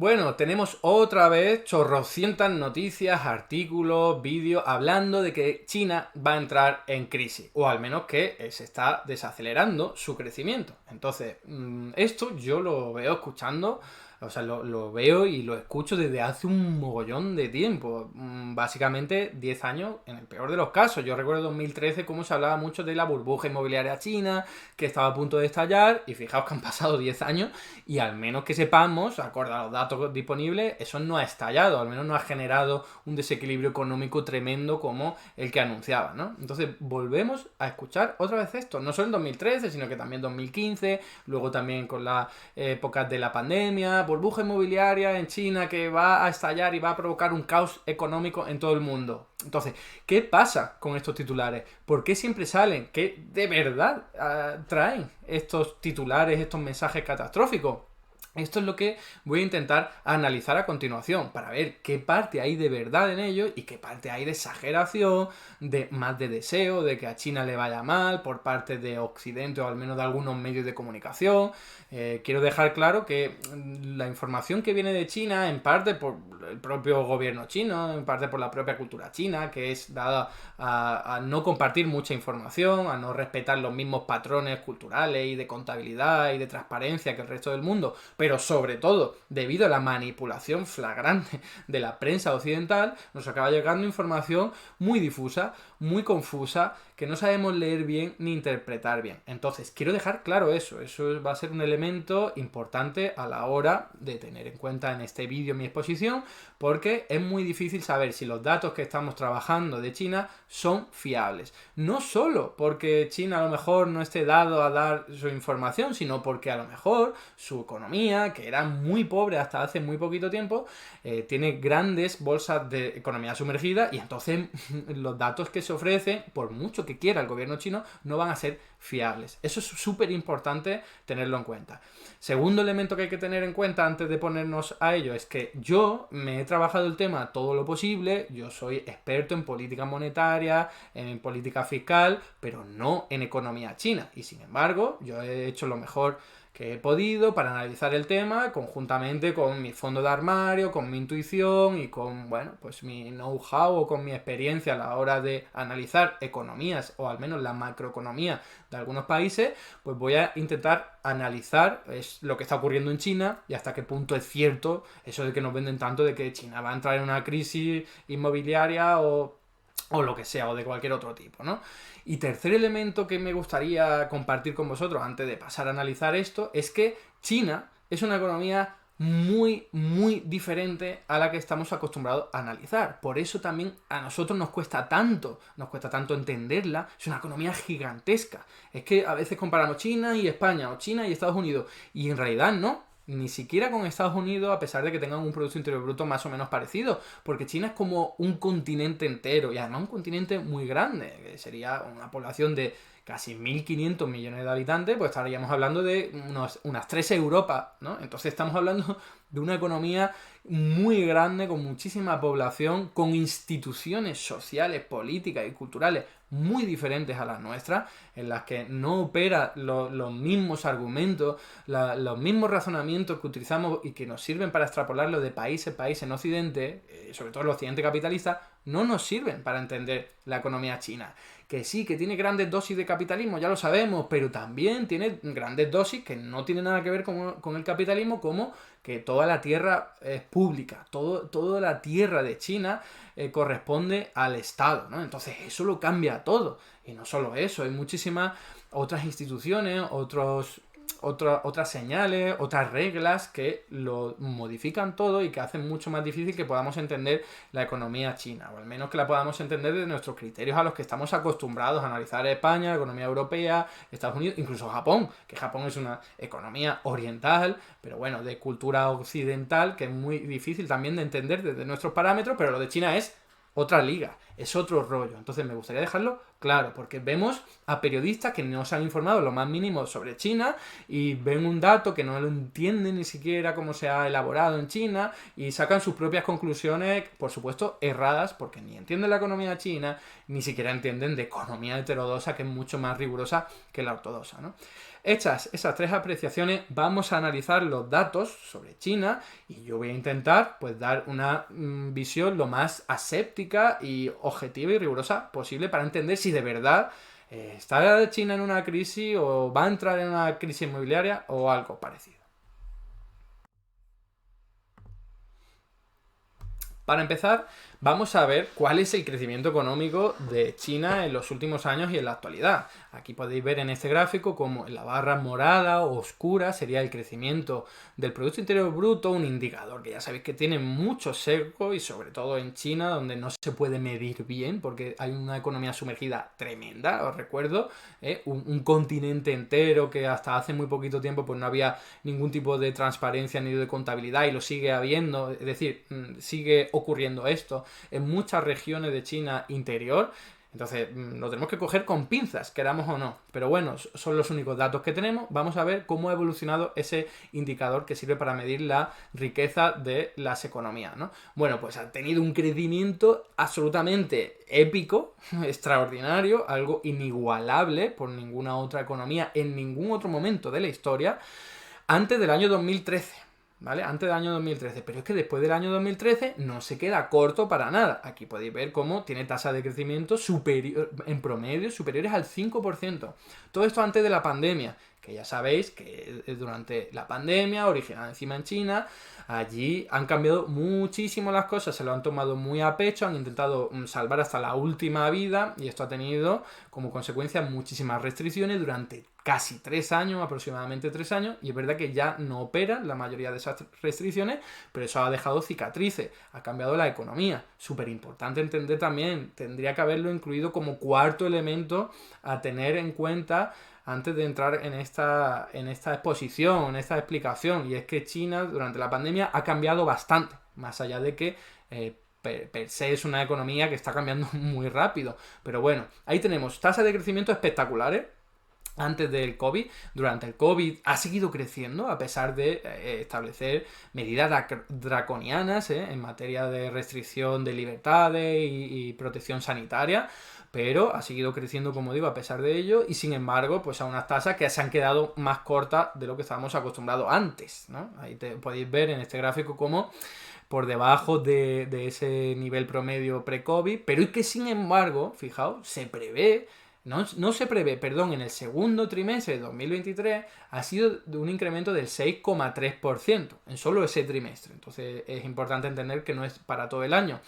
Bueno, tenemos otra vez chorrocientas noticias, artículos, vídeos hablando de que China va a entrar en crisis, o al menos que se está desacelerando su crecimiento. Entonces, esto yo lo veo escuchando, o sea, lo veo y lo escucho desde hace un mogollón de tiempo, básicamente 10 años en el peor de los casos. Yo recuerdo 2013 cómo se hablaba mucho de la burbuja inmobiliaria china, que estaba a punto de estallar, y fijaos que han pasado 10 años y al menos que sepamos, acorde a los datos disponibles, eso no ha estallado, al menos no ha generado un desequilibrio económico tremendo como el que anunciaba, ¿no? Entonces volvemos a escuchar otra vez esto, no solo en 2013, sino que también 2015, luego también con las épocas de la pandemia, burbuja inmobiliaria en China que va a estallar y va a provocar un caos económico en todo el mundo. Entonces, ¿qué pasa con estos titulares? ¿Por qué siempre salen? ¿Qué de verdad traen estos titulares, estos mensajes catastróficos? Esto es lo que voy a intentar analizar a continuación para ver qué parte hay de verdad en ello y qué parte hay de exageración, de más de deseo, de que a China le vaya mal por parte de Occidente o al menos de algunos medios de comunicación. Quiero dejar claro que la información que viene de China, en parte por el propio gobierno chino, en parte por la propia cultura china, que es dada a no compartir mucha información, a no respetar los mismos patrones culturales y de contabilidad y de transparencia que el resto del mundo, pero sobre todo debido a la manipulación flagrante de la prensa occidental, nos acaba llegando información muy difusa, muy confusa, que no sabemos leer bien ni interpretar bien. Entonces, quiero dejar claro eso va a ser un elemento importante a la hora de tener en cuenta en este vídeo mi exposición, porque es muy difícil saber si los datos que estamos trabajando de China son fiables. No solo porque China a lo mejor no esté dado a dar su información, sino porque a lo mejor su economía, que era muy pobre hasta hace muy poquito tiempo, tiene grandes bolsas de economía sumergida y entonces los datos que se ofrecen, por mucho que quiera el gobierno chino, no van a ser fiables. Eso es súper importante tenerlo en cuenta. Segundo elemento que hay que tener en cuenta antes de ponernos a ello es que yo me he trabajado el tema todo lo posible, yo soy experto en política monetaria, en política fiscal, pero no en economía china. Y sin embargo, yo he hecho lo mejor que he podido para analizar el tema conjuntamente con mi fondo de armario, con mi intuición y con, bueno, pues mi know-how o con mi experiencia a la hora de analizar economías o al menos la macroeconomía de algunos países, pues voy a intentar analizar lo que está ocurriendo en China y hasta qué punto es cierto eso de que nos venden tanto de que China va a entrar en una crisis inmobiliaria o lo que sea, o de cualquier otro tipo, ¿no? Y tercer elemento que me gustaría compartir con vosotros antes de pasar a analizar esto es que China es una economía muy, muy diferente a la que estamos acostumbrados a analizar. Por eso también a nosotros nos cuesta tanto entenderla. Es una economía gigantesca. Es que a veces comparamos China y España, o China y Estados Unidos, y en realidad no. Ni siquiera con Estados Unidos, a pesar de que tengan un Producto Interior Bruto más o menos parecido, porque China es como un continente entero, y además un continente muy grande, que sería una población de casi 1.500 millones de habitantes, pues estaríamos hablando de unas 3 Europas, ¿no? Entonces estamos hablando de una economía muy grande, con muchísima población, con instituciones sociales, políticas y culturales muy diferentes a las nuestras, en las que no opera los mismos argumentos, los mismos razonamientos que utilizamos y que nos sirven para extrapolarlo de país en país en Occidente, sobre todo el Occidente capitalista, no nos sirven para entender la economía china. Que sí, que tiene grandes dosis de capitalismo, ya lo sabemos, pero también tiene grandes dosis que no tienen nada que ver con el capitalismo, como que toda la tierra es pública, toda la tierra de China corresponde al Estado, ¿no? Entonces eso lo cambia todo. Y no solo eso, hay muchísimas otras instituciones, otras señales, otras reglas que lo modifican todo y que hacen mucho más difícil que podamos entender la economía china, o al menos que la podamos entender de nuestros criterios a los que estamos acostumbrados a analizar España, la economía europea, Estados Unidos, incluso Japón, que Japón es una economía oriental, pero bueno, de cultura occidental, que es muy difícil también de entender desde nuestros parámetros, pero lo de China es otra liga, es otro rollo. Entonces me gustaría dejarlo claro, porque vemos a periodistas que no se han informado lo más mínimo sobre China y ven un dato que no lo entienden ni siquiera cómo se ha elaborado en China y sacan sus propias conclusiones, por supuesto, erradas, porque ni entienden la economía china, ni siquiera entienden de economía heterodoxa, que es mucho más rigurosa que la ortodoxa, ¿no? Hechas esas tres apreciaciones, vamos a analizar los datos sobre China y yo voy a intentar pues dar una visión lo más aséptica y objetiva y rigurosa posible para entender si de verdad está China en una crisis o va a entrar en una crisis inmobiliaria o algo parecido. Para empezar, vamos a ver cuál es el crecimiento económico de China en los últimos años y en la actualidad. Aquí podéis ver en este gráfico como en la barra morada o oscura sería el crecimiento del Producto Interior Bruto, un indicador que ya sabéis que tiene mucho sesgo y sobre todo en China donde no se puede medir bien porque hay una economía sumergida tremenda, os recuerdo, un continente entero que hasta hace muy poquito tiempo pues no había ningún tipo de transparencia ni de contabilidad y lo sigue habiendo, es decir, sigue ocurriendo esto en muchas regiones de China interior. Entonces, lo tenemos que coger con pinzas, queramos o no. Pero bueno, son los únicos datos que tenemos. Vamos a ver cómo ha evolucionado ese indicador que sirve para medir la riqueza de las economías, ¿no? Bueno, pues ha tenido un crecimiento absolutamente épico, extraordinario, algo inigualable por ninguna otra economía en ningún otro momento de la historia, antes del año 2013. ¿Vale? Antes del año 2013. Pero es que después del año 2013 no se queda corto para nada. Aquí podéis ver cómo tiene tasas de crecimiento en promedio superiores al 5%. Todo esto antes de la pandemia, que ya sabéis que durante la pandemia, originada encima en China, allí han cambiado muchísimo las cosas, se lo han tomado muy a pecho, han intentado salvar hasta la última vida y esto ha tenido como consecuencia muchísimas restricciones durante casi 3 años, aproximadamente 3 años, y es verdad que ya no operan la mayoría de esas restricciones, pero eso ha dejado cicatrices, ha cambiado la economía. Súper importante entender también, tendría que haberlo incluido como cuarto elemento a tener en cuenta antes de entrar en esta exposición, en esta explicación, y es que China durante la pandemia ha cambiado bastante, más allá de que per se es una economía que está cambiando muy rápido. Pero bueno, ahí tenemos tasas de crecimiento espectaculares antes del COVID. Durante el COVID ha seguido creciendo a pesar de establecer medidas draconianas en materia de restricción de libertades y protección sanitaria, pero ha seguido creciendo, como digo, a pesar de ello, y sin embargo, pues a unas tasas que se han quedado más cortas de lo que estábamos acostumbrados antes, ¿no? Ahí podéis ver en este gráfico cómo por debajo de ese nivel promedio pre-COVID, pero es que sin embargo, fijaos, se prevé, no se prevé, perdón, en el segundo trimestre de 2023 ha sido de un incremento del 6,3% en solo ese trimestre. Entonces es importante entender que no es para todo el año.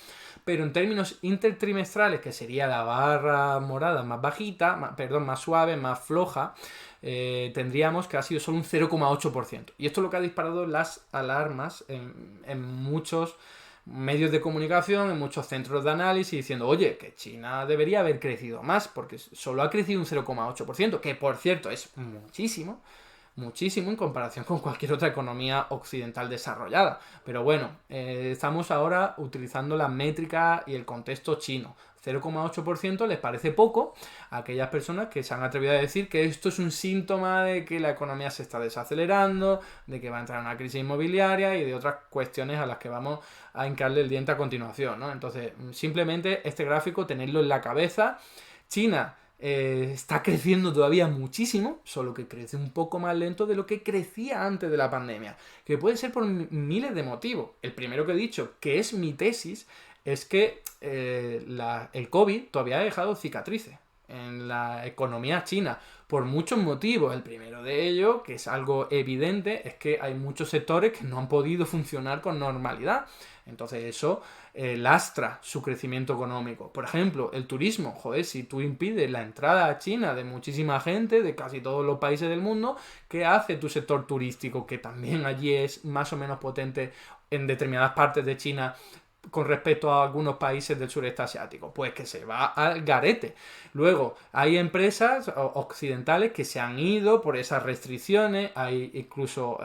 Pero en términos intertrimestrales, que sería la barra morada más bajita, más suave, más floja, tendríamos que ha sido solo un 0,8%. Y esto es lo que ha disparado las alarmas en muchos medios de comunicación, en muchos centros de análisis, diciendo, oye, que China debería haber crecido más, porque solo ha crecido un 0,8%, que por cierto es muchísimo, muchísimo en comparación con cualquier otra economía occidental desarrollada. Pero bueno, estamos ahora utilizando la métrica y el contexto chino. 0,8% les parece poco a aquellas personas que se han atrevido a decir que esto es un síntoma de que la economía se está desacelerando, de que va a entrar en una crisis inmobiliaria y de otras cuestiones a las que vamos a hincarle el diente a continuación, ¿no? Entonces, simplemente este gráfico, tenerlo en la cabeza. China está creciendo todavía muchísimo, solo que crece un poco más lento de lo que crecía antes de la pandemia, que puede ser por miles de motivos. El primero que he dicho, que es mi tesis, es que el COVID todavía ha dejado cicatrices en la economía china por muchos motivos. El primero de ellos, que es algo evidente, es que hay muchos sectores que no han podido funcionar con normalidad. Entonces eso lastra su crecimiento económico. Por ejemplo, el turismo. Joder, si tú impides la entrada a China de muchísima gente, de casi todos los países del mundo, ¿qué hace tu sector turístico? Que también allí es más o menos potente en determinadas partes de China con respecto a algunos países del sureste asiático, pues que se va al garete. Luego, hay empresas occidentales que se han ido por esas restricciones, hay incluso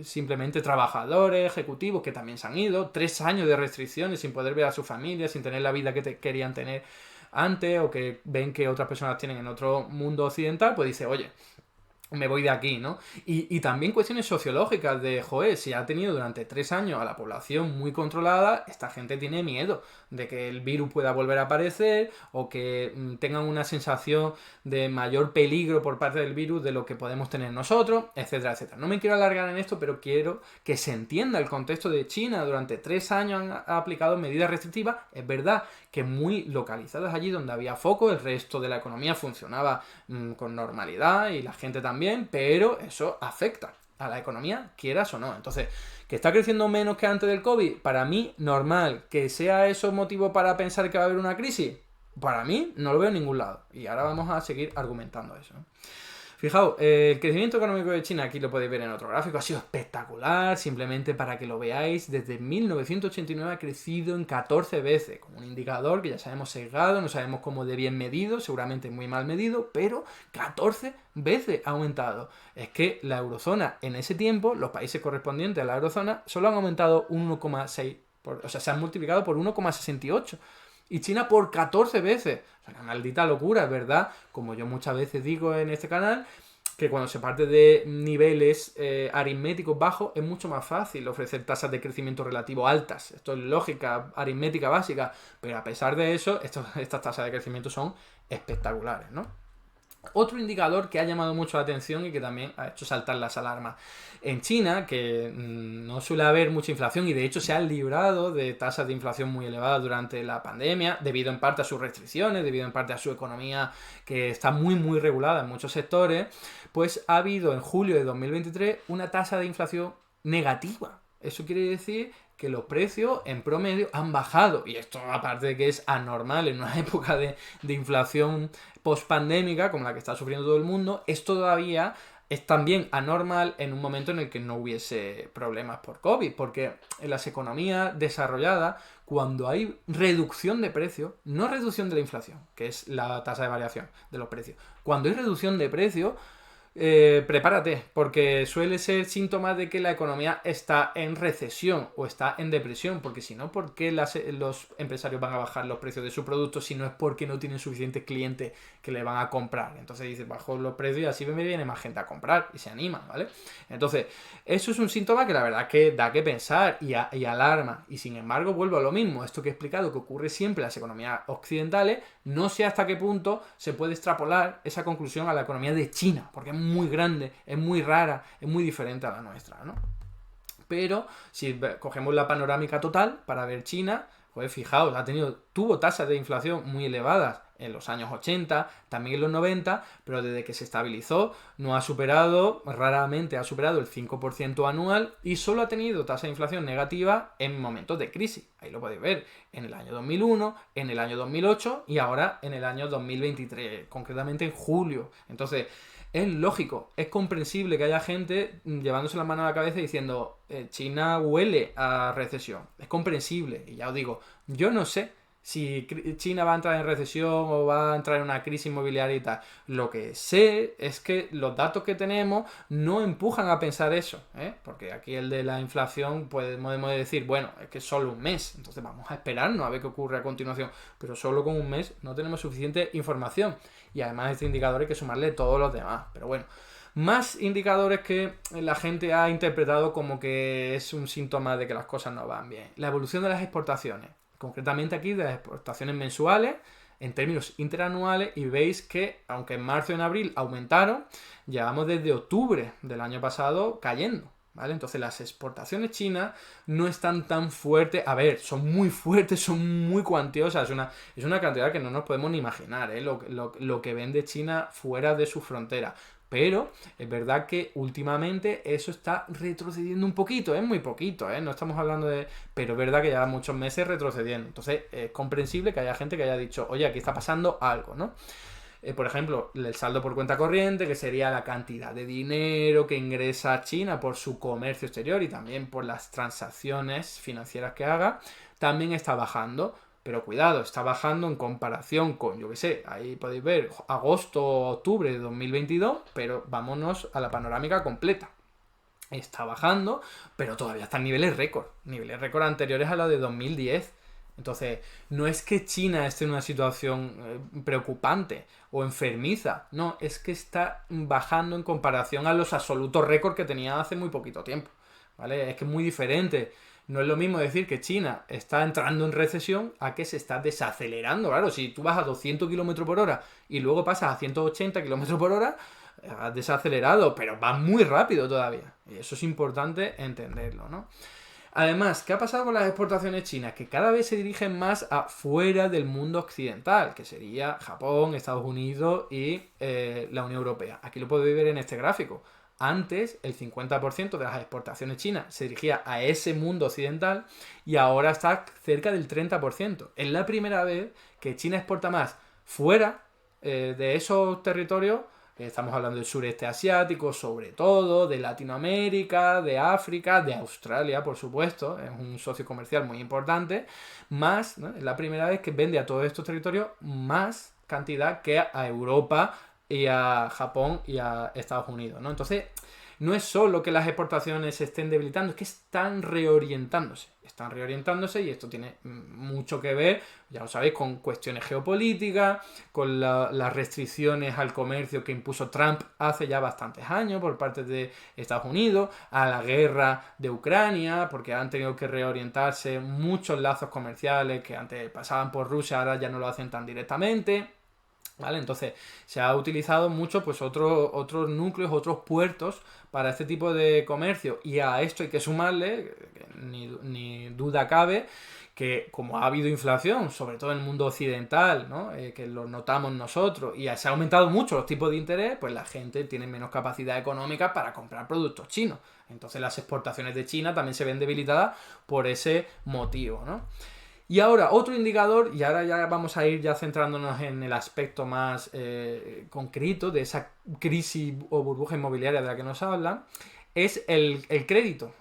simplemente trabajadores, ejecutivos que también se han ido, 3 años de restricciones sin poder ver a su familia, sin tener la vida que querían tener antes o que ven que otras personas tienen en otro mundo occidental, pues dice, oye, me voy de aquí, ¿no? Y también cuestiones sociológicas de, joder, si ha tenido durante 3 años a la población muy controlada, esta gente tiene miedo de que el virus pueda volver a aparecer o que tengan una sensación de mayor peligro por parte del virus de lo que podemos tener nosotros, etcétera, etcétera. No me quiero alargar en esto, pero quiero que se entienda el contexto de China. Durante 3 años ha aplicado medidas restrictivas, es verdad que muy localizadas allí donde había foco, el resto de la economía funcionaba con normalidad y la gente también, pero eso afecta a la economía, quieras o no. Entonces, ¿que está creciendo menos que antes del COVID? Para mí, normal. ¿Que sea eso motivo para pensar que va a haber una crisis? Para mí, no lo veo en ningún lado. Y ahora vamos a seguir argumentando eso. Fijaos, el crecimiento económico de China, aquí lo podéis ver en otro gráfico, ha sido espectacular, simplemente para que lo veáis, desde 1989 ha crecido en 14 veces, como un indicador que ya sabemos sesgado, no sabemos cómo de bien medido, seguramente muy mal medido, pero 14 veces ha aumentado. Es que la eurozona en ese tiempo, los países correspondientes a la eurozona, solo han aumentado 1,6, o sea, se han multiplicado por 1,68. Y China por 14 veces. O sea, una maldita locura, es verdad. Como yo muchas veces digo en este canal, que cuando se parte de niveles aritméticos bajos es mucho más fácil ofrecer tasas de crecimiento relativo altas. Esto es lógica aritmética básica. Pero a pesar de eso, estas tasas de crecimiento son espectaculares, ¿no? Otro indicador que ha llamado mucho la atención y que también ha hecho saltar las alarmas. En China, que no suele haber mucha inflación y de hecho se han librado de tasas de inflación muy elevadas durante la pandemia, debido en parte a sus restricciones, debido en parte a su economía que está muy muy regulada en muchos sectores, pues ha habido en julio de 2023 una tasa de inflación negativa. Eso quiere decir que los precios en promedio han bajado. Y esto, aparte de que es anormal en una época de inflación post-pandémica como la que está sufriendo todo el mundo, es también anormal en un momento en el que no hubiese problemas por COVID, porque en las economías desarrolladas, cuando hay reducción de precios, no reducción de la inflación, que es la tasa de variación de los precios, cuando hay reducción de precios, prepárate, porque suele ser síntoma de que la economía está en recesión o está en depresión, porque si no, ¿por qué los empresarios van a bajar los precios de sus productos si no es porque no tienen suficientes clientes que le van a comprar? Entonces dices, bajo los precios y así me viene más gente a comprar y se animan, ¿vale? Entonces, eso es un síntoma que la verdad que da que pensar y alarma. Y sin embargo, vuelvo a lo mismo, esto que he explicado que ocurre siempre en las economías occidentales, no sé hasta qué punto se puede extrapolar esa conclusión a la economía de China, porque es muy grande, es muy rara, es muy diferente a la nuestra, ¿no? Pero si cogemos la panorámica total para ver China, pues fijaos, tuvo tasas de inflación muy elevadas en los años 80, también en los 90, pero desde que se estabilizó raramente ha superado el 5% anual y solo ha tenido tasa de inflación negativa en momentos de crisis. Ahí lo podéis ver, en el año 2001, en el año 2008 y ahora en el año 2023, concretamente en julio. Entonces, es lógico, es comprensible que haya gente llevándose la mano a la cabeza y diciendo China huele a recesión. Es comprensible. Y ya os digo, yo no sé si China va a entrar en recesión o va a entrar en una crisis inmobiliaria y tal. Lo que sé es que los datos que tenemos no empujan a pensar eso, ¿eh? Porque aquí el de la inflación podemos decir, bueno, es que es solo un mes, entonces vamos a esperarnos a ver qué ocurre a continuación. Pero solo con un mes no tenemos suficiente información. Y además este indicador hay que sumarle todos los demás. Pero bueno, más indicadores que la gente ha interpretado como que es un síntoma de que las cosas no van bien. La evolución de las exportaciones. Concretamente aquí de las exportaciones mensuales en términos interanuales y veis que aunque en marzo y en abril aumentaron, llevamos desde octubre del año pasado cayendo, ¿vale? Entonces las exportaciones chinas no están tan fuertes, a ver, son muy fuertes, son muy cuantiosas, es una cantidad que no nos podemos ni imaginar, ¿eh? Lo que vende China fuera de su frontera. Pero es verdad que últimamente eso está retrocediendo un poquito, es muy poquito, no estamos hablando de... Pero es verdad que lleva muchos meses retrocediendo. Entonces es comprensible que haya gente que haya dicho, oye, aquí está pasando algo, ¿no? Por ejemplo, el saldo por cuenta corriente, que sería la cantidad de dinero que ingresa China por su comercio exterior y también por las transacciones financieras que haga, también está bajando. Pero cuidado, está bajando en comparación con, yo qué sé, ahí podéis ver, agosto, octubre de 2022, pero vámonos a la panorámica completa. Está bajando, pero todavía está en niveles récord anteriores a la de 2010. Entonces, no es que China esté en una situación preocupante o enfermiza, no, es que está bajando en comparación a los absolutos récords que tenía hace muy poquito tiempo, ¿vale? Es que es muy diferente. No es lo mismo decir que China está entrando en recesión a que se está desacelerando. Claro, si tú vas a 200 kilómetros por hora y luego pasas a 180 kilómetros por hora, has desacelerado, pero va muy rápido todavía. Y eso es importante entenderlo, ¿no? Además, ¿qué ha pasado con las exportaciones chinas? Que cada vez se dirigen más afuera del mundo occidental, que sería Japón, Estados Unidos y la Unión Europea. Aquí lo podéis ver en este gráfico. Antes, el 50% de las exportaciones chinas se dirigía a ese mundo occidental y ahora está cerca del 30%. Es la primera vez que China exporta más fuera de esos territorios. Estamos hablando del sureste asiático, sobre todo, de Latinoamérica, de África, de Australia, por supuesto, es un socio comercial muy importante, más, ¿no? Es la primera vez que vende a todos estos territorios más cantidad que a Europa y a Japón y a Estados Unidos, ¿no? Entonces, no es solo que las exportaciones se estén debilitando, es que están reorientándose. Están reorientándose y esto tiene mucho que ver, ya lo sabéis, con cuestiones geopolíticas, con las restricciones al comercio que impuso Trump hace ya bastantes años por parte de Estados Unidos, a la guerra de Ucrania, porque han tenido que reorientarse muchos lazos comerciales que antes pasaban por Rusia, ahora ya no lo hacen tan directamente. ¿Vale? Entonces se ha utilizado mucho pues otros núcleos, otros puertos para este tipo de comercio, y a esto hay que sumarle, que ni duda cabe, que como ha habido inflación, sobre todo en el mundo occidental, ¿no? Que lo notamos nosotros, y se ha aumentado mucho los tipos de interés, pues la gente tiene menos capacidad económica para comprar productos chinos. Entonces las exportaciones de China también se ven debilitadas por ese motivo, ¿no? Y ahora, otro indicador, y ahora ya vamos a ir ya centrándonos en el aspecto más concreto de esa crisis o burbuja inmobiliaria de la que nos hablan, es el crédito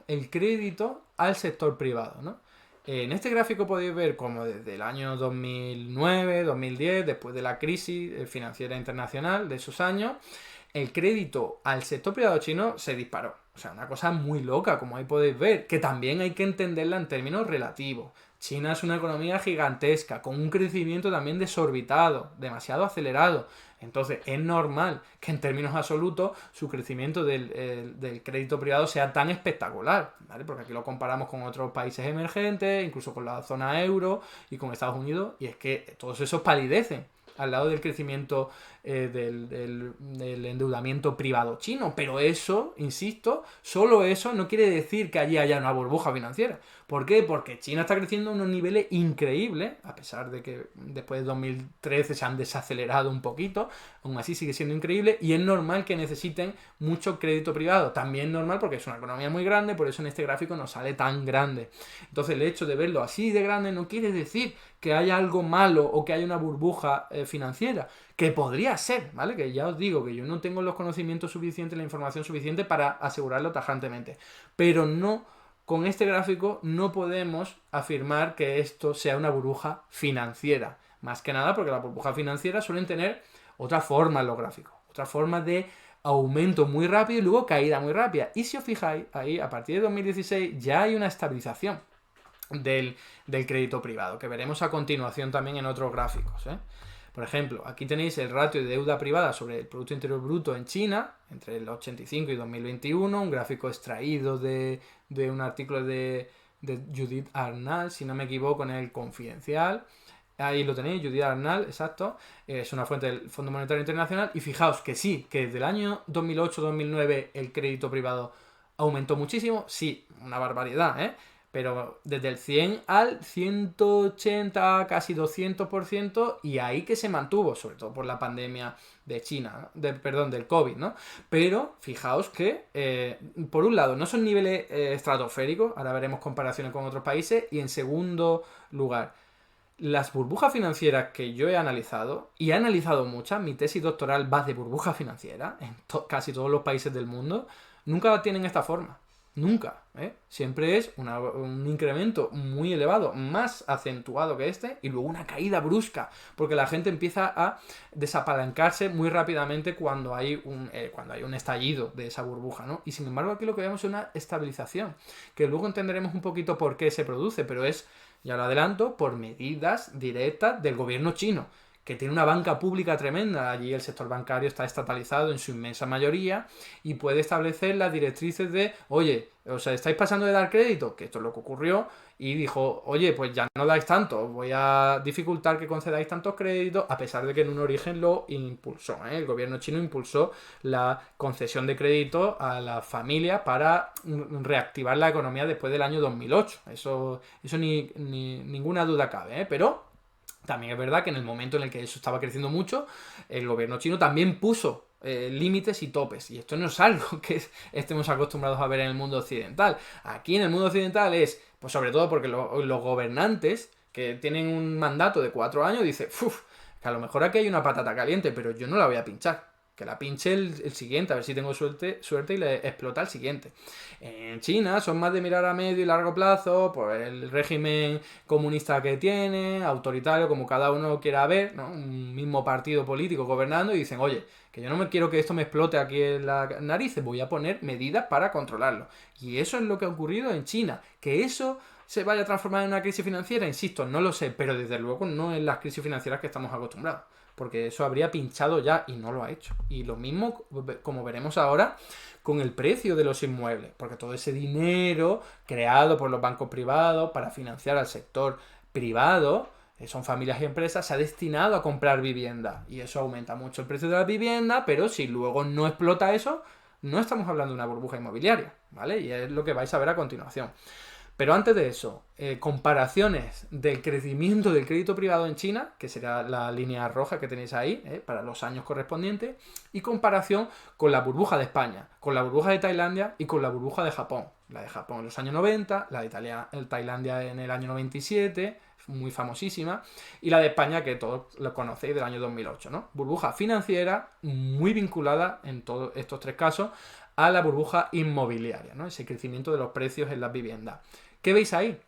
al sector privado, ¿no? En este gráfico podéis ver cómo desde el año 2009, 2010, después de la crisis financiera internacional de esos años, el crédito al sector privado chino se disparó. O sea, una cosa muy loca, como ahí podéis ver, que también hay que entenderla en términos relativos. China es una economía gigantesca, con un crecimiento también desorbitado, demasiado acelerado. Entonces es normal que en términos absolutos su crecimiento del crédito privado sea tan espectacular, ¿vale? Porque aquí lo comparamos con otros países emergentes, incluso con la zona euro y con Estados Unidos, y es que todos esos palidecen al lado del crecimiento del endeudamiento privado chino. Pero eso, insisto, solo eso no quiere decir que allí haya una burbuja financiera. ¿Por qué? Porque China está creciendo a unos niveles increíbles, a pesar de que después de 2013 se han desacelerado un poquito, aún así sigue siendo increíble, y es normal que necesiten mucho crédito privado. También normal porque es una economía muy grande, por eso en este gráfico no sale tan grande. Entonces el hecho de verlo así de grande no quiere decir que haya algo malo o que haya una burbuja financiera, que podría ser, ¿vale? Que ya os digo que yo no tengo los conocimientos suficientes, la información suficiente para asegurarlo tajantemente. Pero no, con este gráfico no podemos afirmar que esto sea una burbuja financiera. Más que nada porque las burbujas financieras suelen tener otra forma en los gráficos, otra forma de aumento muy rápido y luego caída muy rápida. Y si os fijáis, ahí a partir de 2016 ya hay una estabilización del crédito privado, que veremos a continuación también en otros gráficos, ¿eh? Por ejemplo, aquí tenéis el ratio de deuda privada sobre el Producto Interior Bruto en China, entre el 85 y 2021, un gráfico extraído de un artículo de Judith Arnal, si no me equivoco, en el Confidencial. Ahí lo tenéis, Judith Arnal, exacto, es una fuente del Fondo Monetario Internacional, y fijaos que sí, que desde el año 2008-2009 el crédito privado aumentó muchísimo, sí, una barbaridad, ¿eh? Pero desde el 100 al 180, casi 200%, y ahí que se mantuvo, sobre todo por la pandemia de China, del COVID, ¿no? Pero fijaos que, por un lado, no son niveles estratosféricos, ahora veremos comparaciones con otros países, y en segundo lugar, las burbujas financieras que yo he analizado, y he analizado muchas, mi tesis doctoral va de burbujas financieras en casi todos los países del mundo, nunca tienen esta forma. Nunca, ¿eh? Siempre es un incremento muy elevado, más acentuado que este, y luego una caída brusca, porque la gente empieza a desapalancarse muy rápidamente cuando hay un estallido de esa burbuja, ¿no? Y sin embargo aquí lo que vemos es una estabilización, que luego entenderemos un poquito por qué se produce, pero es, ya lo adelanto, por medidas directas del gobierno chino, que tiene una banca pública tremenda. Allí el sector bancario está estatalizado en su inmensa mayoría y puede establecer las directrices de, oye, o sea, estáis pasando de dar crédito, que esto es lo que ocurrió, y dijo, oye, pues ya no dais tanto, voy a dificultar que concedáis tantos créditos, a pesar de que en un origen lo impulsó, ¿eh? El gobierno chino impulsó la concesión de crédito a las familias para reactivar la economía después del año 2008. Eso ninguna duda cabe, ¿eh? Pero también es verdad que en el momento en el que eso estaba creciendo mucho, el gobierno chino también puso límites y topes. Y esto no es algo que estemos acostumbrados a ver en el mundo occidental. Aquí en el mundo occidental es, pues sobre todo porque los gobernantes que tienen un mandato de 4 años dicen, uff, que a lo mejor aquí hay una patata caliente, pero yo no la voy a pinchar. Que la pinche el siguiente, a ver si tengo suerte y le explota el siguiente. En China son más de mirar a medio y largo plazo, por el régimen comunista que tiene, autoritario, como cada uno quiera ver, ¿no? Un mismo partido político gobernando y dicen, oye, que yo no me quiero que esto me explote aquí en la nariz, voy a poner medidas para controlarlo. Y eso es lo que ha ocurrido en China. Que eso se vaya a transformar en una crisis financiera, insisto, no lo sé, pero desde luego no en las crisis financieras que estamos acostumbrados. Porque eso habría pinchado ya y no lo ha hecho. Y lo mismo, como veremos ahora, con el precio de los inmuebles. Porque todo ese dinero creado por los bancos privados para financiar al sector privado, son familias y empresas, se ha destinado a comprar vivienda. Y eso aumenta mucho el precio de la vivienda, pero si luego no explota eso, no estamos hablando de una burbuja inmobiliaria, ¿vale? Y es lo que vais a ver a continuación. Pero antes de eso, comparaciones del crecimiento del crédito privado en China, que será la línea roja que tenéis ahí, para los años correspondientes, y comparación con la burbuja de España, con la burbuja de Tailandia y con la burbuja de Japón. La de Japón en los años 90, la de Tailandia en el año 97, muy famosísima, y la de España que todos lo conocéis del año 2008, ¿no? Burbuja financiera muy vinculada en todos estos tres casos a la burbuja inmobiliaria, ¿no? Ese crecimiento de los precios en las viviendas. ¿Qué veis ahí?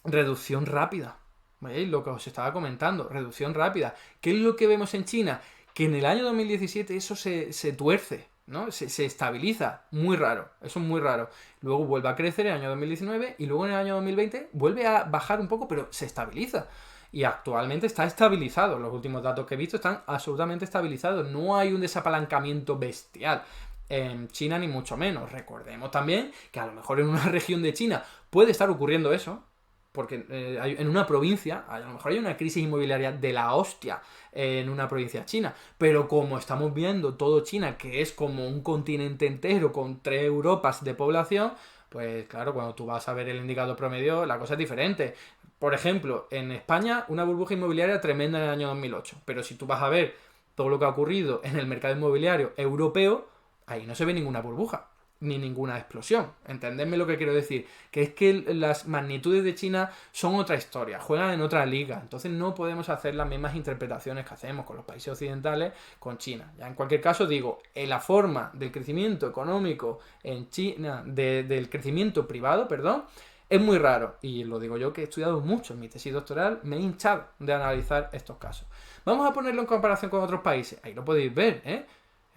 Reducción rápida. ¿Veis? Lo que os estaba comentando, reducción rápida. ¿Qué es lo que vemos en China? Que en el año 2017 eso se tuerce, ¿no? Se estabiliza. Muy raro. Eso es muy raro. Luego vuelve a crecer en el año 2019 y luego en el año 2020 vuelve a bajar un poco, pero se estabiliza. Y actualmente está estabilizado. Los últimos datos que he visto están absolutamente estabilizados. No hay un desapalancamiento bestial en China, ni mucho menos. Recordemos también que a lo mejor en una región de China puede estar ocurriendo eso, porque en una provincia, a lo mejor hay una crisis inmobiliaria de la hostia en una provincia china, pero como estamos viendo todo China, que es como un continente entero con 3 Europas de población, pues claro, cuando tú vas a ver el indicador promedio, la cosa es diferente. Por ejemplo, en España, una burbuja inmobiliaria tremenda en el año 2008, pero si tú vas a ver todo lo que ha ocurrido en el mercado inmobiliario europeo, ahí no se ve ninguna burbuja, ni ninguna explosión. Entendedme lo que quiero decir. Que es que las magnitudes de China son otra historia, juegan en otra liga. Entonces no podemos hacer las mismas interpretaciones que hacemos con los países occidentales con China. Ya en cualquier caso digo, en la forma del crecimiento económico en China, del crecimiento privado, perdón, es muy raro. Y lo digo yo que he estudiado mucho en mi tesis doctoral, me he hinchado de analizar estos casos. Vamos a ponerlo en comparación con otros países. Ahí lo podéis ver, ¿eh?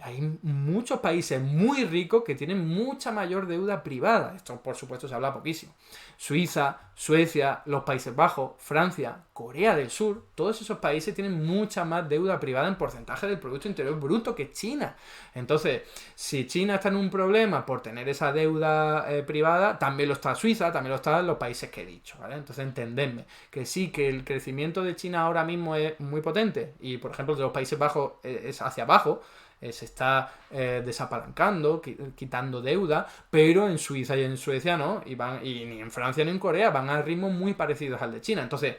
Hay muchos países muy ricos que tienen mucha mayor deuda privada. Esto, por supuesto, se habla poquísimo. Suiza, Suecia, los Países Bajos, Francia, Corea del Sur, todos esos países tienen mucha más deuda privada en porcentaje del Producto Interior Bruto que China. Entonces, si China está en un problema por tener esa deuda privada, también lo está Suiza, también lo están los países que he dicho, ¿vale? Entonces, entendedme que sí, que el crecimiento de China ahora mismo es muy potente y, por ejemplo, de los Países Bajos es hacia abajo, se está desapalancando, quitando deuda, pero en Suiza y en Suecia no, y ni en Francia ni en Corea van a ritmos muy parecidos al de China. Entonces,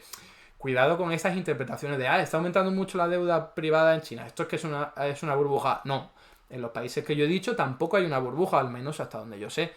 cuidado con esas interpretaciones de, está aumentando mucho la deuda privada en China, esto es que es una burbuja. No, en los países que yo he dicho tampoco hay una burbuja, al menos hasta donde yo sé.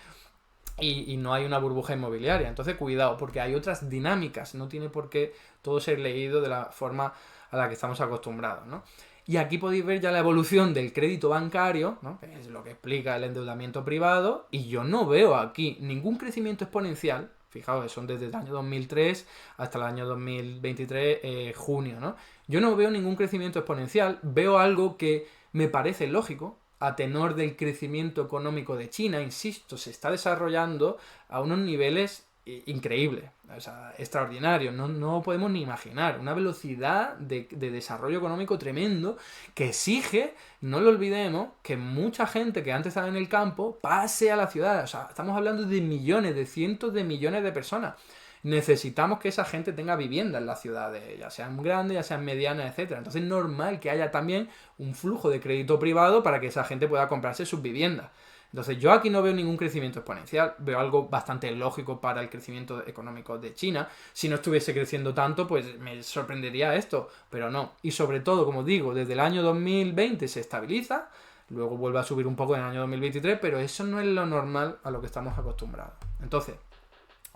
Y no hay una burbuja inmobiliaria. Entonces, cuidado, porque hay otras dinámicas. No tiene por qué todo ser leído de la forma a la que estamos acostumbrados, ¿no? Y aquí podéis ver ya la evolución del crédito bancario, ¿no? Que es lo que explica el endeudamiento privado, y yo no veo aquí ningún crecimiento exponencial. Fijaos, son desde el año 2003 hasta el año 2023, junio, ¿no? Yo no veo ningún crecimiento exponencial, veo algo que me parece lógico, a tenor del crecimiento económico de China, insisto, se está desarrollando a unos niveles increíbles, o sea, extraordinarios, no podemos ni imaginar, una velocidad de desarrollo económico tremendo que exige, no lo olvidemos, que mucha gente que antes estaba en el campo pase a la ciudad, o sea, estamos hablando de millones, de cientos de millones de personas. Necesitamos que esa gente tenga vivienda en las ciudades, ya sean grandes, ya sean medianas, etcétera. Entonces es normal que haya también un flujo de crédito privado para que esa gente pueda comprarse sus viviendas. Entonces yo aquí no veo ningún crecimiento exponencial, veo algo bastante lógico para el crecimiento económico de China. Si no estuviese creciendo tanto, pues me sorprendería esto, pero no. Y sobre todo, como digo, desde el año 2020 se estabiliza, luego vuelve a subir un poco en el año 2023, pero eso no es lo normal a lo que estamos acostumbrados. Entonces,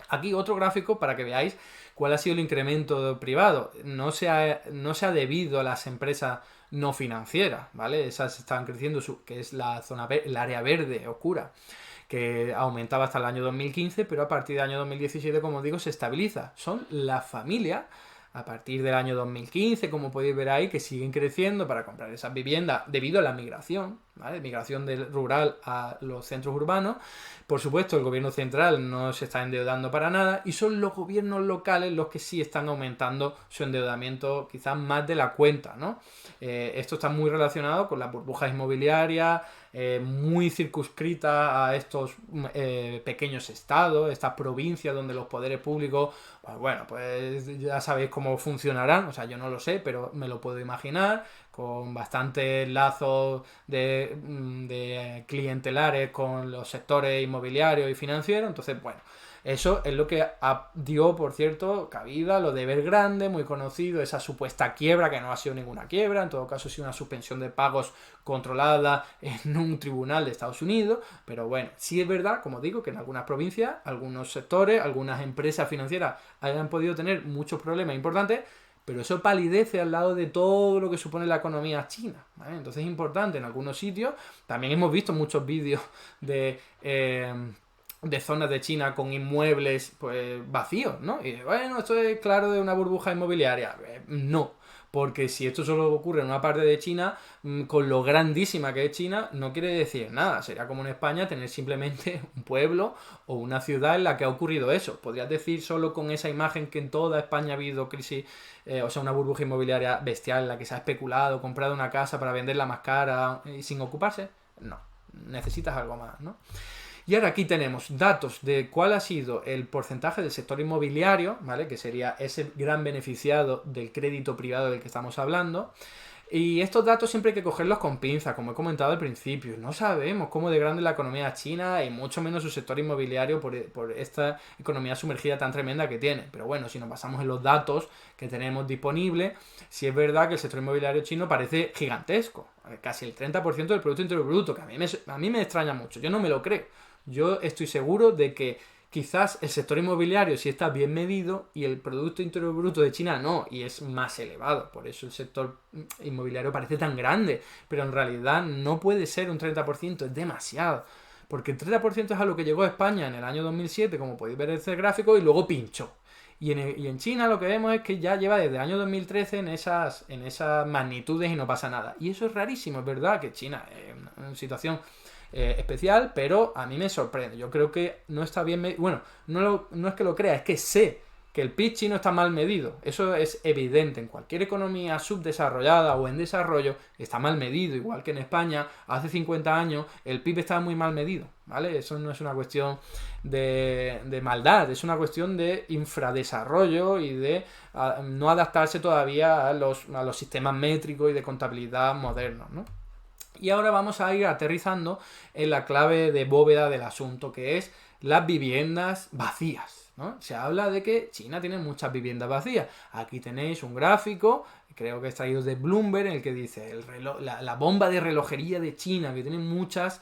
aquí otro gráfico para que veáis cuál ha sido el incremento privado. No se ha debido a las empresas no financieras, ¿vale? Esas están creciendo, que es la zona, el área verde oscura, que aumentaba hasta el año 2015, pero a partir del año 2017, como digo, se estabiliza. Son las familias, a partir del año 2015, como podéis ver ahí, que siguen creciendo para comprar esas viviendas debido a la migración, ¿vale? Migración del rural a los centros urbanos. Por supuesto, el gobierno central no se está endeudando para nada y son los gobiernos locales los que sí están aumentando su endeudamiento quizás más de la cuenta, ¿no? Esto está muy relacionado con las burbujas inmobiliarias, muy circunscrita a estos pequeños estados, estas provincias donde los poderes públicos, pues bueno, pues ya sabéis cómo funcionarán, o sea, yo no lo sé, pero me lo puedo imaginar, con bastantes lazos de clientelares con los sectores inmobiliarios y financieros. Entonces, bueno, eso es lo que dio, por cierto, cabida a lo de Evergrande, muy conocido, esa supuesta quiebra, que no ha sido ninguna quiebra, en todo caso ha sido una suspensión de pagos controlada en un tribunal de Estados Unidos, pero bueno, sí es verdad, como digo, que en algunas provincias, algunos sectores, algunas empresas financieras hayan podido tener muchos problemas importantes, pero eso palidece al lado de todo lo que supone la economía china, ¿vale? Entonces es importante en algunos sitios. También hemos visto muchos vídeos de zonas de China con inmuebles pues vacíos, ¿no? Y bueno, esto es claro de una burbuja inmobiliaria. No, porque si esto solo ocurre en una parte de China, con lo grandísima que es China, no quiere decir nada. Sería como en España tener simplemente un pueblo o una ciudad en la que ha ocurrido eso. Podrías decir solo con esa imagen que en toda España ha habido crisis, o sea, una burbuja inmobiliaria bestial en la que se ha especulado, comprado una casa para venderla más cara y sin ocuparse. No, necesitas algo más, ¿no? Y ahora aquí tenemos datos de cuál ha sido el porcentaje del sector inmobiliario, ¿vale? Que sería ese gran beneficiado del crédito privado del que estamos hablando. Y estos datos siempre hay que cogerlos con pinzas, como he comentado al principio. No sabemos cómo de grande es la economía china y mucho menos su sector inmobiliario por esta economía sumergida tan tremenda que tiene. Pero bueno, si nos basamos en los datos que tenemos disponibles, sí es verdad que el sector inmobiliario chino parece gigantesco. Casi el 30% del Producto Interior Bruto, que a mí me extraña mucho. Yo no me lo creo. Yo estoy seguro de que quizás el sector inmobiliario sí está bien medido y el Producto Interior Bruto de China no, y es más elevado. Por eso el sector inmobiliario parece tan grande, pero en realidad no puede ser un 30%, es demasiado. Porque el 30% es a lo que llegó a España en el año 2007, como podéis ver en este gráfico, y luego pinchó. Y en China lo que vemos es que ya lleva desde el año 2013 en esas magnitudes y no pasa nada. Y eso es rarísimo, es verdad que China es una situación especial, pero a mí me sorprende. Yo creo que no está bien medido. Bueno, no es que lo crea, es que sé que el PIB chino está mal medido. Eso es evidente. En cualquier economía subdesarrollada o en desarrollo está mal medido. Igual que en España, hace 50 años, el PIB estaba muy mal medido, ¿vale? Eso no es una cuestión de maldad, es una cuestión de infradesarrollo y de no adaptarse todavía a los sistemas métricos y de contabilidad modernos, ¿no? Y ahora vamos a ir aterrizando en la clave de bóveda del asunto, que es las viviendas vacías. ¿no? Se habla de que China tiene muchas viviendas vacías. Aquí tenéis un gráfico, creo que extraído de Bloomberg, en el que dice la bomba de relojería de China, que tiene muchas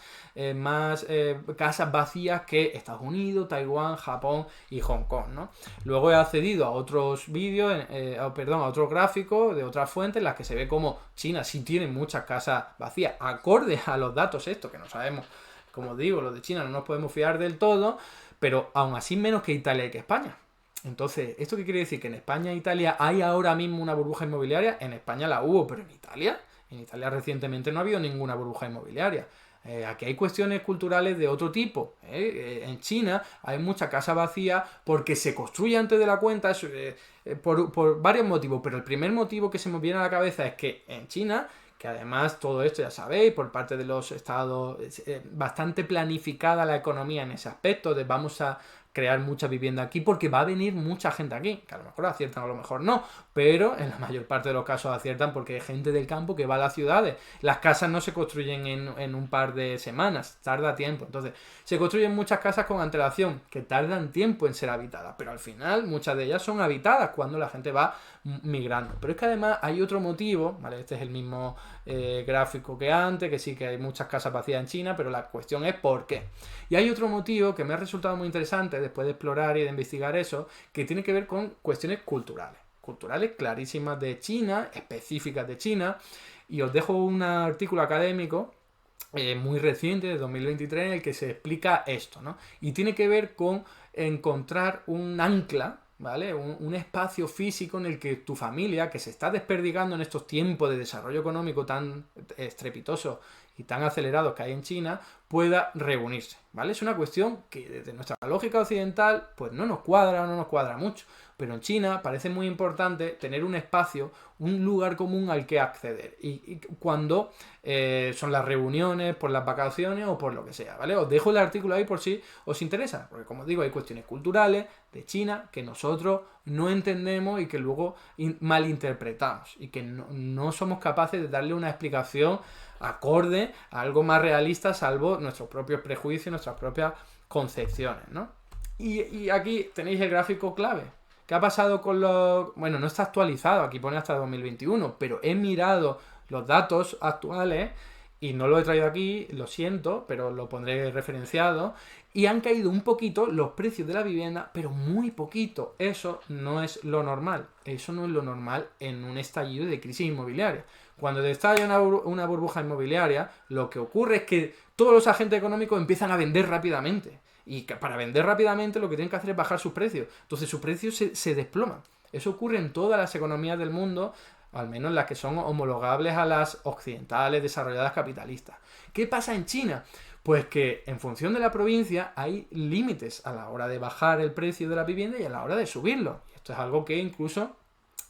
más casas vacías que Estados Unidos, Taiwán, Japón y Hong Kong, ¿no? Luego he accedido a otros vídeos, a otros gráficos de otras fuentes, en las que se ve como China sí tiene muchas casas vacías, acorde a los datos estos, que no sabemos, como digo, los de China no nos podemos fiar del todo, pero aún así menos que Italia y que España. Entonces, ¿esto qué quiere decir? ¿Que en España e Italia hay ahora mismo una burbuja inmobiliaria? En España la hubo, pero en Italia recientemente no ha habido ninguna burbuja inmobiliaria. Aquí hay cuestiones culturales de otro tipo. En China hay mucha casa vacía porque se construye antes de la cuenta por varios motivos, pero el primer motivo que se me viene a la cabeza es que en China, que además todo esto ya sabéis, por parte de los estados, bastante planificada la economía en ese aspecto, de vamos a crear mucha vivienda aquí porque va a venir mucha gente aquí, que a lo mejor aciertan, a lo mejor no, pero en la mayor parte de los casos aciertan porque hay gente del campo que va a las ciudades. Las casas no se construyen en un par de semanas, tarda tiempo. Entonces, se construyen muchas casas con antelación, que tardan tiempo en ser habitadas, pero al final muchas de ellas son habitadas cuando la gente va migrando. Pero es que además hay otro motivo, ¿vale? Este es el mismo gráfico que antes, que sí que hay muchas casas vacías en China, pero la cuestión es por qué. Y hay otro motivo que me ha resultado muy interesante después de explorar y de investigar eso, que tiene que ver con cuestiones culturales clarísimas de China, específicas de China, y os dejo un artículo académico muy reciente, de 2023, en el que se explica esto, ¿no? Y tiene que ver con encontrar un ancla, ¿vale? Un espacio físico en el que tu familia, que se está desperdigando en estos tiempos de desarrollo económico tan estrepitoso y tan acelerados que hay en China, pueda reunirse, ¿vale? Es una cuestión que desde nuestra lógica occidental pues no nos cuadra mucho, pero en China parece muy importante tener un espacio, un lugar común al que acceder, y cuando son las reuniones, por las vacaciones o por lo que sea, ¿vale? Os dejo el artículo ahí por si os interesa, porque como digo, hay cuestiones culturales de China que nosotros no entendemos y que luego malinterpretamos y que no somos capaces de darle una explicación acorde a algo más realista, salvo nuestros propios prejuicios, nuestras propias concepciones, ¿no? Y aquí tenéis el gráfico clave. ¿Qué ha pasado con los...? Bueno, no está actualizado, aquí pone hasta 2021, pero he mirado los datos actuales y no lo he traído aquí, lo siento, pero lo pondré referenciado, y han caído un poquito los precios de la vivienda, pero muy poquito. Eso no es lo normal. Eso no es lo normal en un estallido de crisis inmobiliaria. Cuando te estalla una burbuja inmobiliaria, lo que ocurre es que todos los agentes económicos empiezan a vender rápidamente. Y para vender rápidamente lo que tienen que hacer es bajar sus precios. Entonces sus precios se desploman. Eso ocurre en todas las economías del mundo, al menos las que son homologables a las occidentales desarrolladas capitalistas. ¿Qué pasa en China? Pues que en función de la provincia hay límites a la hora de bajar el precio de la vivienda y a la hora de subirlo. Y esto es algo que incluso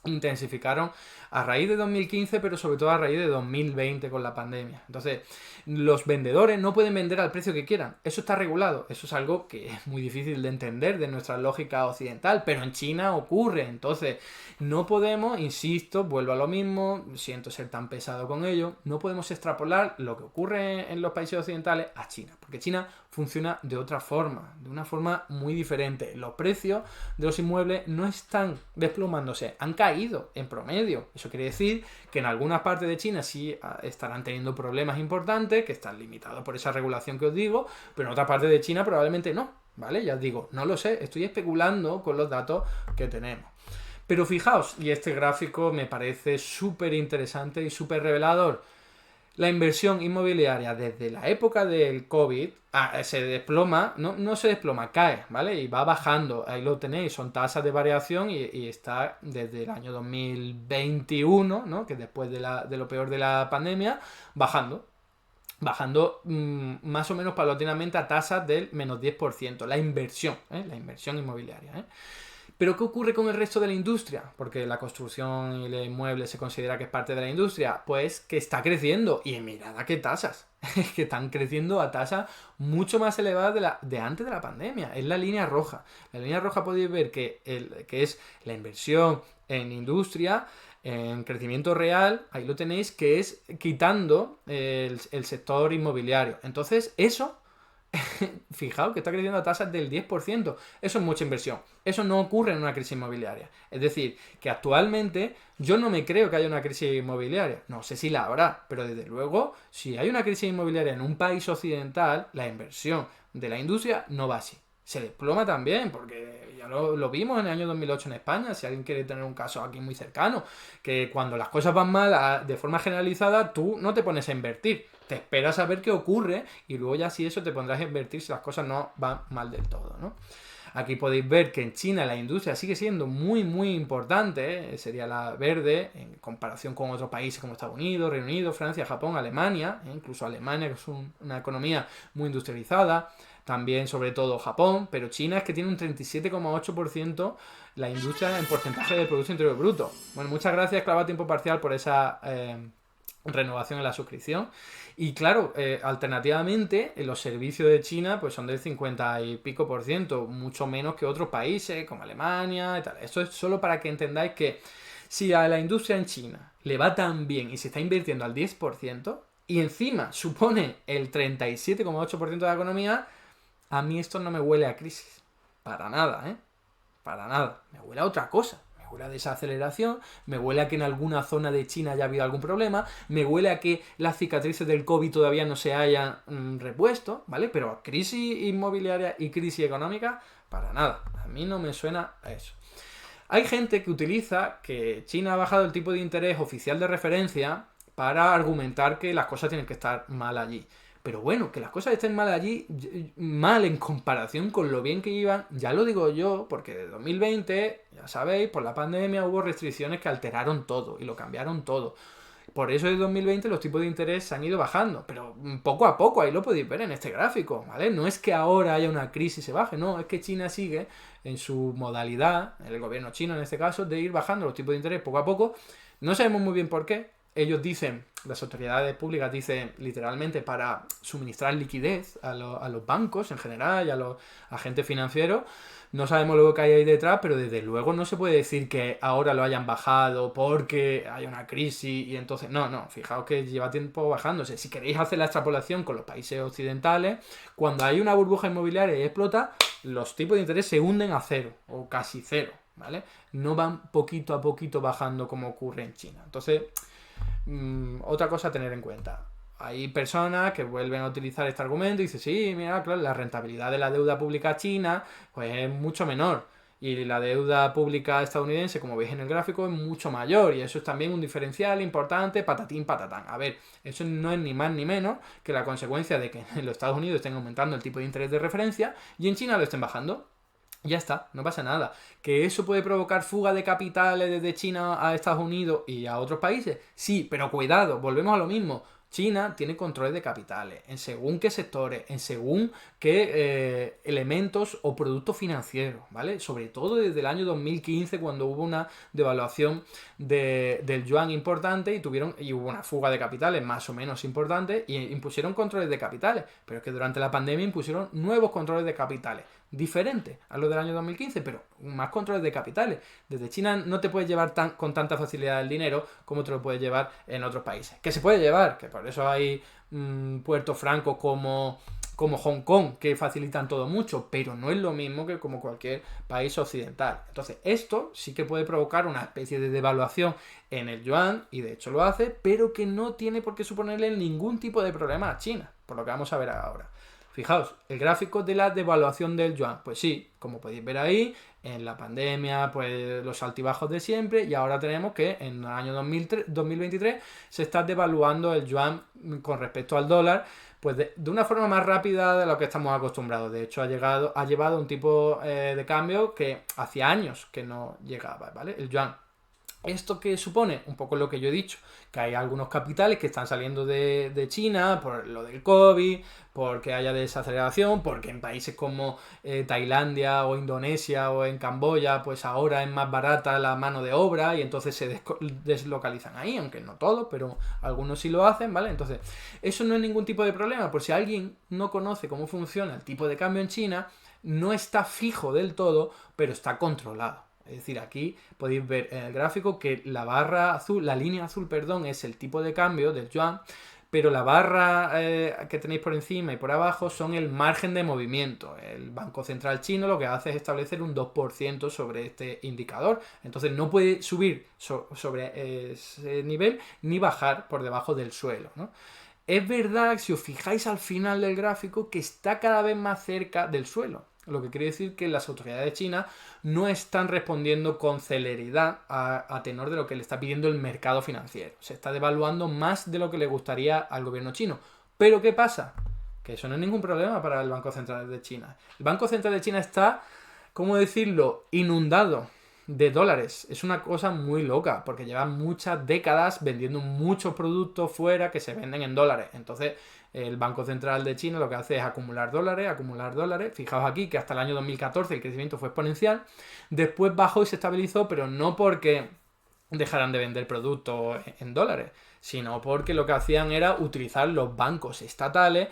intensificaron a raíz de 2015, pero sobre todo a raíz de 2020 con la pandemia. Entonces, los vendedores no pueden vender al precio que quieran. Eso está regulado. Eso es algo que es muy difícil de entender de nuestra lógica occidental, pero en China ocurre. Entonces, no podemos, insisto, vuelvo a lo mismo, siento ser tan pesado con ello, no podemos extrapolar lo que ocurre en los países occidentales a China, porque China funciona de otra forma, de una forma muy diferente. Los precios de los inmuebles no están desplomándose, han caído en promedio. Eso quiere decir que en algunas partes de China sí estarán teniendo problemas importantes, que están limitados por esa regulación que os digo, pero en otras partes de China probablemente no, ¿vale? Ya os digo, no lo sé, estoy especulando con los datos que tenemos. Pero fijaos, y este gráfico me parece súper interesante y súper revelador. La inversión inmobiliaria desde la época del COVID se desploma, no se desploma, cae, ¿vale? Y va bajando, ahí lo tenéis, son tasas de variación y está desde el año 2021, ¿no? Que después de lo peor de la pandemia, bajando más o menos paulatinamente a tasas del menos 10%, la inversión inmobiliaria, ¿eh? Pero ¿qué ocurre con el resto de la industria? Porque la construcción y el inmueble se considera que es parte de la industria. Pues que está creciendo. Y mirad a qué tasas. Es que están creciendo a tasas mucho más elevadas de antes de la pandemia. Es la línea roja. La línea roja podéis ver que es la inversión en industria, en crecimiento real. Ahí lo tenéis, que es quitando el sector inmobiliario. Entonces, eso Fijaos que está creciendo a tasas del 10%. Eso es mucha inversión. Eso no ocurre en una crisis inmobiliaria. Es decir, que actualmente yo no me creo que haya una crisis inmobiliaria. No sé si la habrá, pero desde luego, si hay una crisis inmobiliaria en un país occidental, la inversión de la industria no va así. Se desploma también, porque ya lo vimos en el año 2008 en España, si alguien quiere tener un caso aquí muy cercano, que cuando las cosas van mal de forma generalizada, tú no te pones a invertir, te esperas a ver qué ocurre y luego ya si eso te pondrás a invertir si las cosas no van mal del todo, ¿no? Aquí podéis ver que en China la industria sigue siendo muy importante, sería la verde, en comparación con otros países como Estados Unidos, Reino Unido, Francia, Japón, Alemania, incluso Alemania, que es una economía muy industrializada, también sobre todo Japón, pero China es que tiene un 37,8% la industria en porcentaje del Producto Interior Bruto. Bueno, muchas gracias, Clava a Tiempo Parcial, por esa renovación en la suscripción. Y claro, alternativamente, los servicios de China pues son del 50 y pico por ciento, mucho menos que otros países como Alemania y tal. Esto es solo para que entendáis que si a la industria en China le va tan bien y se está invirtiendo al 10% y encima supone el 37,8% de la economía, a mí esto no me huele a crisis. Para nada, ¿eh? Para nada. Me huele a otra cosa. Me huele a desaceleración, me huele a que en alguna zona de China haya habido algún problema, me huele a que las cicatrices del COVID todavía no se hayan repuesto, ¿vale? Pero crisis inmobiliaria y crisis económica, para nada. A mí no me suena a eso. Hay gente que utiliza que China ha bajado el tipo de interés oficial de referencia para argumentar que las cosas tienen que estar mal allí. Pero bueno, que las cosas estén mal allí, mal en comparación con lo bien que iban, ya lo digo yo, porque de 2020, ya sabéis, por la pandemia hubo restricciones que alteraron todo y lo cambiaron todo. Por eso de 2020 los tipos de interés se han ido bajando, pero poco a poco, ahí lo podéis ver en este gráfico, ¿vale? No es que ahora haya una crisis y se baje, no, es que China sigue en su modalidad, el gobierno chino en este caso, de ir bajando los tipos de interés poco a poco. No sabemos muy bien por qué. Ellos dicen, las autoridades públicas dicen literalmente para suministrar liquidez a los bancos en general y a los agentes financieros. No sabemos luego qué hay ahí detrás, pero desde luego no se puede decir que ahora lo hayan bajado porque hay una crisis y entonces... No, fijaos que lleva tiempo bajándose. Si queréis hacer la extrapolación con los países occidentales, cuando hay una burbuja inmobiliaria y explota, los tipos de interés se hunden a cero o casi cero, ¿vale? No van poquito a poquito bajando como ocurre en China. Entonces... otra cosa a tener en cuenta. Hay personas que vuelven a utilizar este argumento y dicen, sí, mira, claro, la rentabilidad de la deuda pública china pues es mucho menor. Y la deuda pública estadounidense, como veis en el gráfico, es mucho mayor. Y eso es también un diferencial importante, patatín, patatán. A ver, eso no es ni más ni menos que la consecuencia de que en los Estados Unidos estén aumentando el tipo de interés de referencia y en China lo estén bajando. Ya está, no pasa nada. ¿Que eso puede provocar fuga de capitales desde China a Estados Unidos y a otros países? Sí, pero cuidado, volvemos a lo mismo. China tiene controles de capitales en según qué sectores, en según qué elementos o productos financieros, ¿vale? Sobre todo desde el año 2015 cuando hubo una devaluación del yuan importante y hubo una fuga de capitales más o menos importante y impusieron controles de capitales, pero es que durante la pandemia impusieron nuevos controles de capitales diferentes a los del año 2015, pero más controles de capitales. Desde China no te puedes llevar con tanta facilidad el dinero como te lo puedes llevar en otros países. Que se puede llevar, que por eso hay puertos francos como Hong Kong, que facilitan todo mucho, pero no es lo mismo que como cualquier país occidental. Entonces, esto sí que puede provocar una especie de devaluación en el yuan, y de hecho lo hace, pero que no tiene por qué suponerle ningún tipo de problema a China, por lo que vamos a ver ahora. Fijaos, el gráfico de la devaluación del yuan, pues sí, como podéis ver ahí, en la pandemia, pues los altibajos de siempre, y ahora tenemos que en el año 2023 se está devaluando el yuan con respecto al dólar, pues de una forma más rápida de lo que estamos acostumbrados. De hecho, ha llevado un tipo de cambio que hacía años que no llegaba, ¿vale? El yuan. ¿Esto qué supone? Un poco lo que yo he dicho, que hay algunos capitales que están saliendo de China por lo del COVID, porque haya desaceleración, porque en países como Tailandia o Indonesia o en Camboya, pues ahora es más barata la mano de obra y entonces se deslocalizan ahí, aunque no todos, pero algunos sí lo hacen, ¿vale? Entonces, eso no es ningún tipo de problema, por si alguien no conoce cómo funciona el tipo de cambio en China, no está fijo del todo, pero está controlado. Es decir, aquí podéis ver en el gráfico que la barra azul, la línea azul, perdón, es el tipo de cambio del yuan, pero la barra que tenéis por encima y por abajo son el margen de movimiento. El Banco Central chino lo que hace es establecer un 2% sobre este indicador. Entonces no puede subir sobre ese nivel ni bajar por debajo del suelo, ¿no? Es verdad, si os fijáis al final del gráfico, que está cada vez más cerca del suelo. Lo que quiere decir que las autoridades chinas no están respondiendo con celeridad a tenor de lo que le está pidiendo el mercado financiero. Se está devaluando más de lo que le gustaría al gobierno chino. Pero ¿qué pasa? Que eso no es ningún problema para el Banco Central de China. El Banco Central de China está, ¿cómo decirlo?, inundado de dólares. Es una cosa muy loca, porque llevan muchas décadas vendiendo muchos productos fuera que se venden en dólares. Entonces, el Banco Central de China lo que hace es acumular dólares, acumular dólares. Fijaos aquí que hasta el año 2014 el crecimiento fue exponencial. Después bajó y se estabilizó, pero no porque dejaran de vender productos en dólares, sino porque lo que hacían era utilizar los bancos estatales,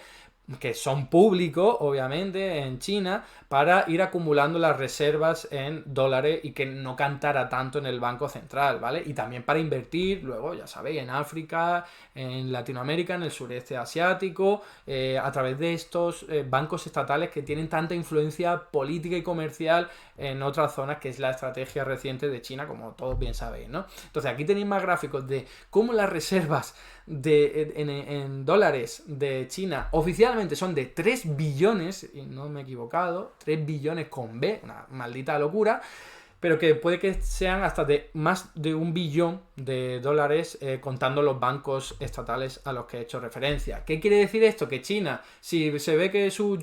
que son públicos, obviamente, en China, para ir acumulando las reservas en dólares y que no cantara tanto en el Banco Central, ¿vale? Y también para invertir, luego, ya sabéis, en África, en Latinoamérica, en el sureste asiático, a través de estos bancos estatales que tienen tanta influencia política y comercial en otras zonas, que es la estrategia reciente de China, como todos bien sabéis, ¿no? Entonces, aquí tenéis más gráficos de cómo las reservas en dólares de China oficialmente son de 3 billones, y no me he equivocado, 3 billones con B, una maldita locura, pero que puede que sean hasta de más de 1 billón de dólares contando los bancos estatales a los que he hecho referencia. ¿Qué quiere decir esto? Que China, si se ve que su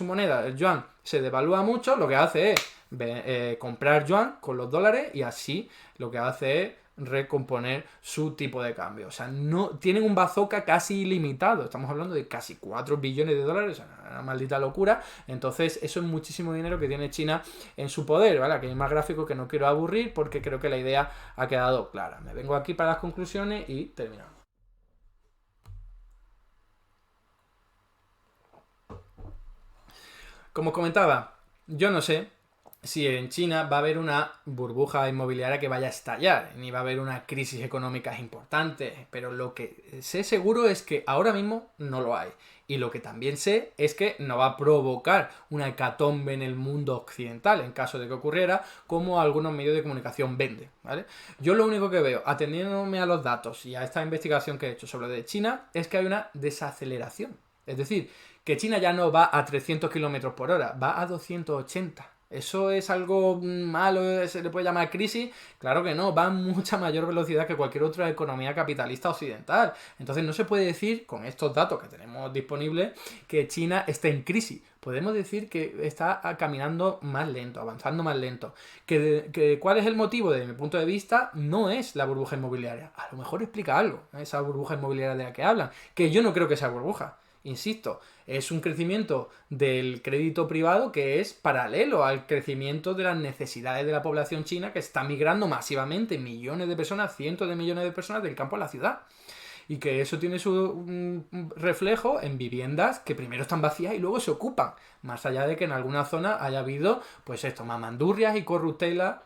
moneda, el yuan, se devalúa mucho, lo que hace es comprar yuan con los dólares y así lo que hace es recomponer su tipo de cambio. O sea, no tienen un bazooka casi ilimitado. Estamos hablando de casi 4 billones de dólares, o sea, una maldita locura. Entonces, eso es muchísimo dinero que tiene China en su poder, ¿vale? Aquí hay más gráficos que no quiero aburrir porque creo que la idea ha quedado clara. Me vengo aquí para las conclusiones y terminamos. Como comentaba, yo no sé si en China va a haber una burbuja inmobiliaria que vaya a estallar, ni va a haber una crisis económica importante, pero lo que sé seguro es que ahora mismo no lo hay. Y lo que también sé es que no va a provocar una hecatombe en el mundo occidental, en caso de que ocurriera, como algunos medios de comunicación venden, ¿vale? Yo lo único que veo, atendiéndome a los datos y a esta investigación que he hecho sobre de China, es que hay una desaceleración. Es decir, que China ya no va a 300 km por hora, va a 280. ¿Eso es algo malo? ¿Se le puede llamar crisis? Claro que no, va a mucha mayor velocidad que cualquier otra economía capitalista occidental. Entonces no se puede decir, con estos datos que tenemos disponibles, que China esté en crisis. Podemos decir que está caminando más lento, avanzando más lento. ¿Cuál es el motivo? Desde mi punto de vista, no es la burbuja inmobiliaria. A lo mejor explica algo, esa burbuja inmobiliaria de la que hablan, que yo no creo que sea burbuja. Insisto, es un crecimiento del crédito privado que es paralelo al crecimiento de las necesidades de la población china, que está migrando masivamente, millones de personas, cientos de millones de personas del campo a la ciudad. Y que eso tiene su reflejo en viviendas que primero están vacías y luego se ocupan. Más allá de que en alguna zona haya habido, pues esto, mamandurrias y corruptela,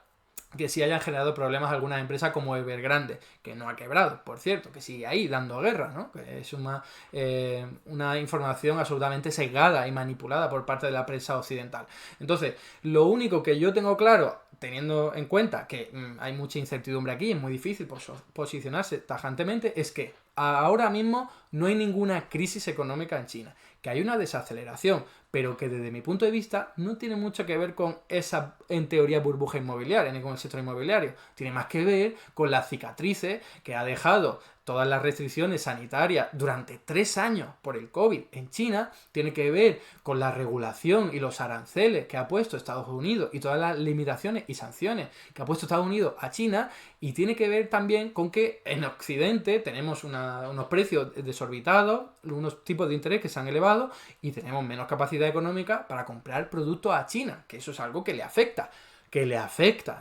que sí hayan generado problemas a algunas empresas como Evergrande, que no ha quebrado, por cierto, que sigue ahí dando guerra, ¿no? Que es una información absolutamente sesgada y manipulada por parte de la prensa occidental. Entonces, lo único que yo tengo claro, teniendo en cuenta que hay mucha incertidumbre aquí, es muy difícil posicionarse tajantemente, es que ahora mismo no hay ninguna crisis económica en China, que hay una desaceleración, pero que desde mi punto de vista no tiene mucho que ver con esa, en teoría, burbuja inmobiliaria, ni con el sector inmobiliario. Tiene más que ver con las cicatrices que ha dejado todas las restricciones sanitarias durante 3 años por el COVID en China. Tiene que ver con la regulación y los aranceles que ha puesto Estados Unidos y todas las limitaciones y sanciones que ha puesto Estados Unidos a China, y tiene que ver también con que en Occidente tenemos unos precios desorbitados, unos tipos de interés que se han elevado y tenemos menos capacidad económica para comprar productos a China, que eso es algo que le afecta,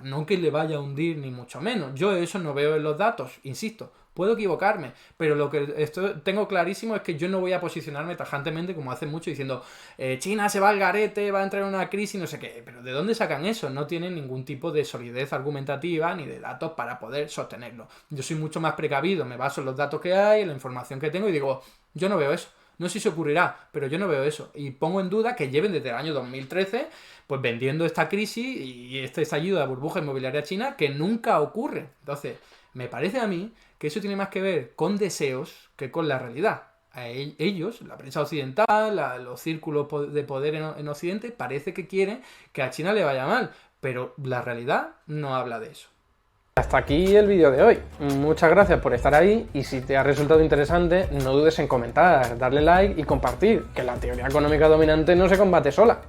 no que le vaya a hundir ni mucho menos. Yo eso no veo en los datos, insisto, Puedo equivocarme, pero lo que tengo clarísimo es que yo no voy a posicionarme tajantemente como hace mucho diciendo China se va al garete, va a entrar en una crisis, no sé qué. Pero ¿de dónde sacan eso? No tienen ningún tipo de solidez argumentativa ni de datos para poder sostenerlo. Yo soy mucho más precavido, me baso en los datos que hay, en la información que tengo y digo, yo no veo eso. No sé si ocurrirá, pero yo no veo eso. Y pongo en duda que lleven desde el año 2013 pues vendiendo esta crisis y este estallido de la burbuja inmobiliaria china que nunca ocurre. Entonces, me parece a mí que eso tiene más que ver con deseos que con la realidad. A ellos, la prensa occidental, los círculos de poder en Occidente, parece que quieren que a China le vaya mal, pero la realidad no habla de eso. Hasta aquí el vídeo de hoy. Muchas gracias por estar ahí y si te ha resultado interesante, no dudes en comentar, darle like y compartir, que la teoría económica dominante no se combate sola.